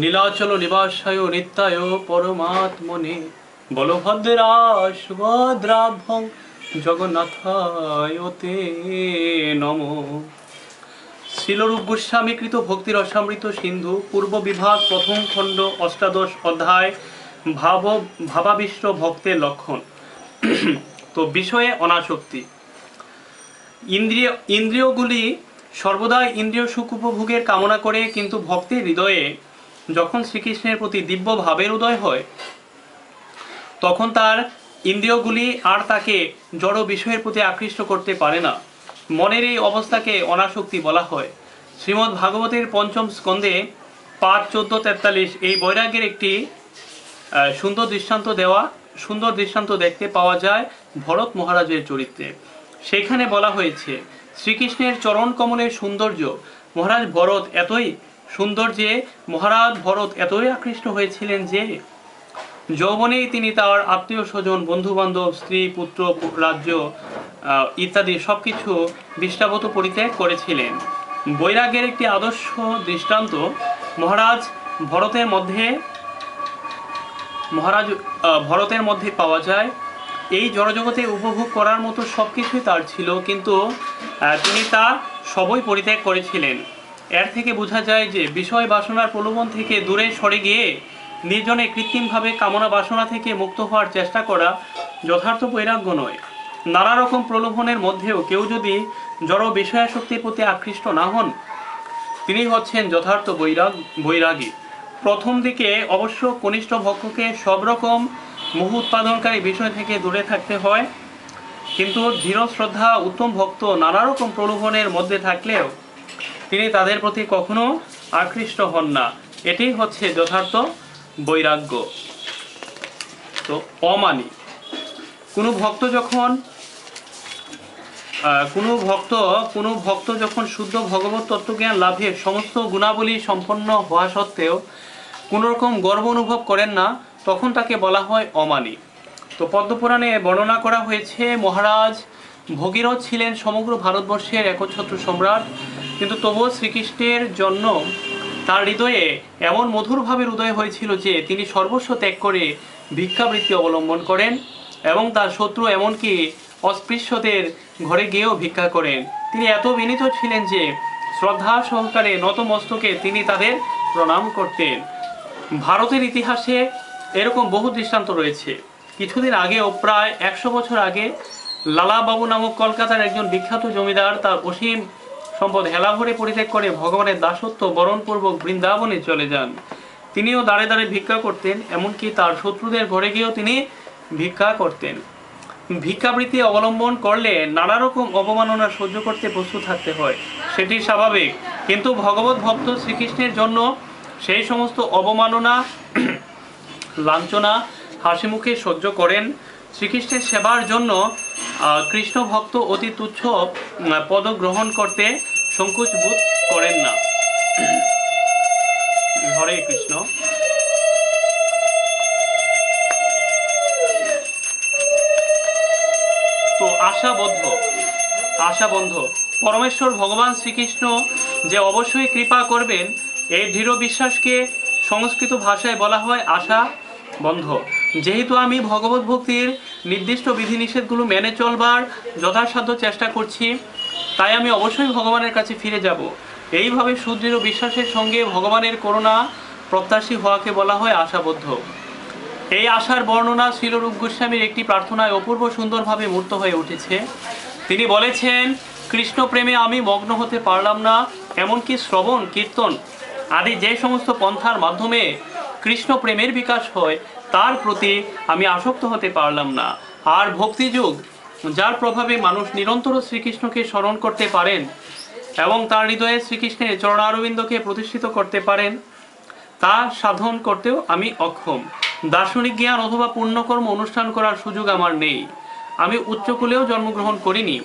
নীলাচল নিবাসায় নিত্যায় পরমাত্মনে বলভদ্রা সুভদ্রাভ্যং জগন্নাথায় তে নমঃ। শ্রীলরূপ গোস্বামী কৃত ভক্তির রসামৃত সিন্ধু পূর্ব বিভাগ প্রথম খণ্ড অষ্টাদশ অধ্যায় ভাবাবিষ্ট ভক্তের লক্ষণ। তো বিষয়ে অনাসক্তি। ইন্দ্রিয়গুলি সর্বদাই ইন্দ্রিয় সুখ উপভোগের কামনা করে, কিন্তু ভক্তের হৃদয়ে যখন শ্রীকৃষ্ণের প্রতি দিব্য ভাবের উদয় হয় তখন তার ইন্দ্রিয়গুলি আর তাকে জড় বিষয়ের প্রতি আকৃষ্ট করতে পারে না। মনের এই অবস্থাকে অনাসক্তি বলা হয়। শ্রীমদ্ ভাগবতের পঞ্চম স্কন্ধে 5:14-43 এই বৈরাগ্যের একটি সুন্দর দৃষ্টান্ত দেখতে পাওয়া যায় ভরত মহারাজের চরিত্রে। সেখানে বলা হয়েছে শ্রীকৃষ্ণের চরণ কমলের সৌন্দর্য মহারাজ ভরত এতই সুন্দর যে মহারাজ ভরত এতই আকৃষ্ট হয়েছিলেন যে যৌবনেই তিনি তার আত্মীয় স্বজন, বন্ধু বান্ধব, স্ত্রী, পুত্র, রাজ্য ইত্যাদি সবকিছু বিষ্টাবত পরিত্যাগ করেছিলেন। বৈরাগ্যের একটি আদর্শ দৃষ্টান্ত মহারাজ ভরতের মধ্যে পাওয়া যায়। এই জড়জগতে উপভোগ করার মতো সবকিছুই তার ছিল, কিন্তু তিনি তা সবই পরিত্যাগ করেছিলেন। এর থেকে বোঝা যায় যে বিষয় বাসনার প্রলোভন থেকে দূরে সরে গিয়ে নির্জনে কৃত্রিমভাবে কামনা বাসনা থেকে মুক্ত হওয়ার চেষ্টা করা যথার্থ বৈরাগ্য নয়। নানা রকম প্রলোভনের মধ্যেও কেউ যদি জড় বিষয়াসক্তির প্রতি আকৃষ্ট না হন, তিনি হচ্ছেন যথার্থ বৈরাগী। প্রথম দিকে অবশ্য কনিষ্ঠ ভক্তকে সব রকম মোহ উৎপাদনকারী বিষয় থেকে দূরে থাকতে হয়, কিন্তু ধীর শ্রদ্ধা উত্তম ভক্ত নানা রকম প্রলোভনের মধ্যে থাকলেও তিনি তাদের প্রতি কখনো আকৃষ্ট হন না। এটাই হচ্ছে যথার্থ বৈরাগ্য। তো অমানি। কোনো ভক্ত যখন শুদ্ধ ভগবত তত্ত্বজ্ঞান লাভের সমস্ত গুণাবলী সম্পন্ন হওয়া সত্ত্বেও কোনো রকম গর্ব অনুভব করেন না, তখন তাকে বলা হয় অমানি। তো পদ্মপুরাণে বর্ণনা করা হয়েছে মহারাজ ভগীরথ ছিলেন সমগ্র ভারতবর্ষের একচ্ছত্র সম্রাট, কিন্তু তবুও শ্রীকৃষ্ণের জন্য তার হৃদয়ে এমন মধুর ভাবের উদয় হয়েছিল যে তিনি সর্বস্ব ত্যাগ করে ভিক্ষাবৃত্তি অবলম্বন করেন এবং তার শত্রু এমনকি অস্পৃশ্যদের ঘরে গিয়েও ভিক্ষা করেন। তিনি এত বিনীত ছিলেন যে শ্রদ্ধা সহকারে নতমস্তকে তিনি তাদের প্রণাম করতেন। ভারতের ইতিহাসে এরকম বহু দৃষ্টান্ত রয়েছে। কিছুদিন আগেও, প্রায় 100 বছর আগে, লালাবাবু নামক কলকাতার একজন বিখ্যাত জমিদার তার অসীম সম্পদ হেলাভরে পরিত্যাগ করে ভগবানের দাসত্ব বরণপূর্বক বৃন্দাবনে চলে যান। তিনিও দাঁড়ে দাঁড়ে ভিক্ষা করতেন, এমনকি তার শত্রুদের ঘরে গিয়েও তিনি ভিক্ষা করতেন। ভিক্ষাবৃত্তি অবলম্বন করলে নানা রকম অবমাননা সহ্য করতে প্রস্তুত থাকতে হয়, সেটি স্বাভাবিক, কিন্তু ভগবত ভক্ত শ্রীকৃষ্ণের জন্য সেই সমস্ত অবমাননা লাঞ্ছনা হাসি মুখে সহ্য করেন। শ্রীকৃষ্ণের সেবার জন্য কৃষ্ণ ভক্ত অতি তুচ্ছ পদ গ্রহণ করতে সংকোচ বোধ করেন না। হরে কৃষ্ণ। তো আশাবন্ধ পরমেশ্বর ভগবান শ্রীকৃষ্ণ যে অবশ্যই কৃপা করবেন, এই দৃঢ় বিশ্বাসকে সংস্কৃত ভাষায় বলা হয় আশা বন্ধ। যেহেতু আমি ভগবত ভক্তির নির্দিষ্ট বিধিনিষেধগুলো মেনে চলবার যথাসাধ্য চেষ্টা করছি, তাই আমি অবশ্যই ভগবানের কাছে ফিরে যাব। এইভাবে সুদৃঢ় বিশ্বাসের সঙ্গে ভগবানের করুণা প্রত্যাশী হওয়াকে বলা হয় আশাবদ্ধ। এই আশার বর্ণনা শ্রীলরূপ গোস্বামীর একটি প্রার্থনায় অপূর্ব সুন্দরভাবে মূর্ত হয়ে উঠেছে। তিনি বলেছেন, কৃষ্ণ প্রেমে আমি মগ্ন হতে পারলাম না, এমনকি শ্রবণ, কীর্তন আদি যে সমস্ত পন্থার মাধ্যমে কৃষ্ণ প্রেমের বিকাশ হয় তার প্রতি আমি আসক্ত হতে পারলাম না। আর ভক্তিযুগ, যার প্রভাবে মানুষ নিরন্তর শ্রীকৃষ্ণকে স্মরণ করতে পারেন এবং তার হৃদয়ে শ্রীকৃষ্ণের চরণারবিন্দকে প্রতিষ্ঠিত করতে পারেন, তা সাধন করতেও আমি অক্ষম। দার্শনিক জ্ঞান অথবা পুণ্যকর্ম অনুষ্ঠান করার সুযোগ আমার নেই। আমি উচ্চকুলেও জন্মগ্রহণ করিনি।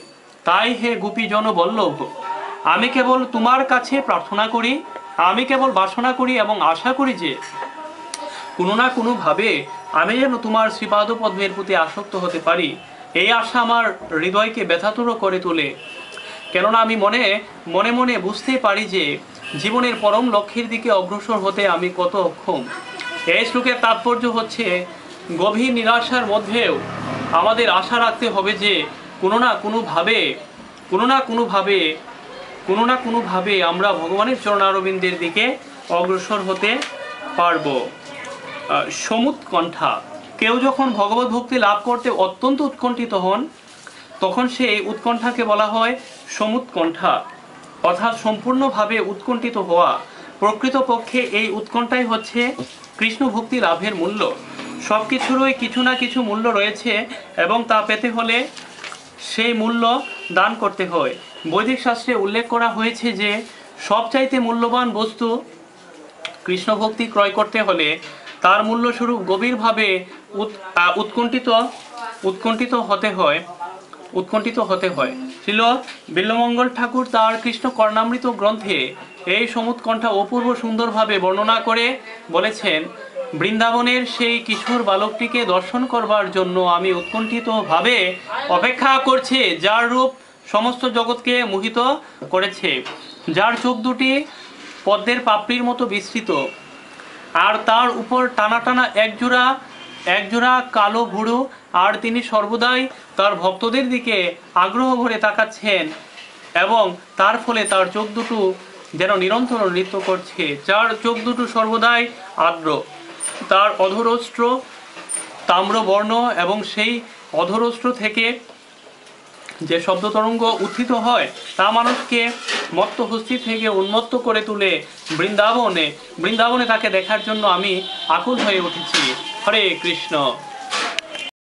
তাই হে গোপীজন বল্লভ, আমি কেবল তোমার কাছে প্রার্থনা করি, আমি কেবল বাসনা করি এবং আশা করি যে কোনো না কোনোভাবে আমি যেন তোমার শ্রীপাদ পদ্মের প্রতি আসক্ত হতে পারি। এই আশা আমার হৃদয়কে ব্যথাতুর করে তোলে, কেননা আমি মনে মনে মনে বুঝতে পারি যে জীবনের পরম লক্ষ্যের দিকে অগ্রসর হতে আমি কত অক্ষম। এই শ্লোকের তাৎপর্য হচ্ছে, গভীর নিরাশার মধ্যেও আমাদের আশা রাখতে হবে যে কোনো না কোনোভাবে আমরা ভগবানের চরণারবিন্দের দিকে অগ্রসর হতে পারব। সমুৎকণ্ঠা, কেউ যখন ভগবত ভক্তি লাভ করতে অত্যন্ত উৎকণ্ঠিত হন তখন সেই উৎকণ্ঠাকে বলা হয় সমুৎকণ্ঠা, অর্থাৎ সম্পূর্ণভাবে উৎকণ্ঠিত হওয়া। প্রকৃতপক্ষে এই উৎকণ্ঠাই হচ্ছে কৃষ্ণ ভক্তি লাভের মূল্য। সব কিছুরই কিছু না কিছু মূল্য রয়েছে এবং তা পেতে হলে সেই মূল্য দান করতে হয়। বৈদিক শাস্ত্রে উল্লেখ করা হয়েছে যে সবচাইতে মূল্যবান বস্তু কৃষ্ণ ভক্তি ক্রয় করতে হলে তার মূল্যস্বরূপ গভীরভাবে উৎকণ্ঠিত হতে হয়। শ্রীল বিল্বমঙ্গল ঠাকুর তার কৃষ্ণ কর্ণামৃত গ্রন্থে এই সমুৎকণ্ঠা অপূর্ব সুন্দরভাবে বর্ণনা করে বলেছেন, বৃন্দাবনের সেই কিশোর বালকটিকে দর্শন করবার জন্য আমি উৎকণ্ঠিতভাবে অপেক্ষা করছি, যার রূপ সমস্ত জগৎকে মোহিত করেছে, যার চোখ দুটি পদ্মের পাপড়ির মতো বিস্তৃত, আর তার উপর টানা টানা একজোড়া কালো ভুরু, আর তিনি সর্বদাই তার ভক্তদের দিকে আগ্রহ ভরে তাকাচ্ছেন এবং তার ফলে তার চোখ দুটো যেন নিরন্তর নৃত্য করছে, যার চোখ দুটো সর্বদাই আর্দ্র, তার অধরোষ্ট্র তাম্রবর্ণ এবং সেই অধরোষ্ট্র থেকে যে শব্দ তরঙ্গ উত্থিত হয় তা মানুষকে মত্ত হস্তি থেকে উন্মত্ত করে তুলে বৃন্দাবনে তাকে দেখার জন্য আমি আকুল হয়ে উঠেছি। হরে কৃষ্ণ।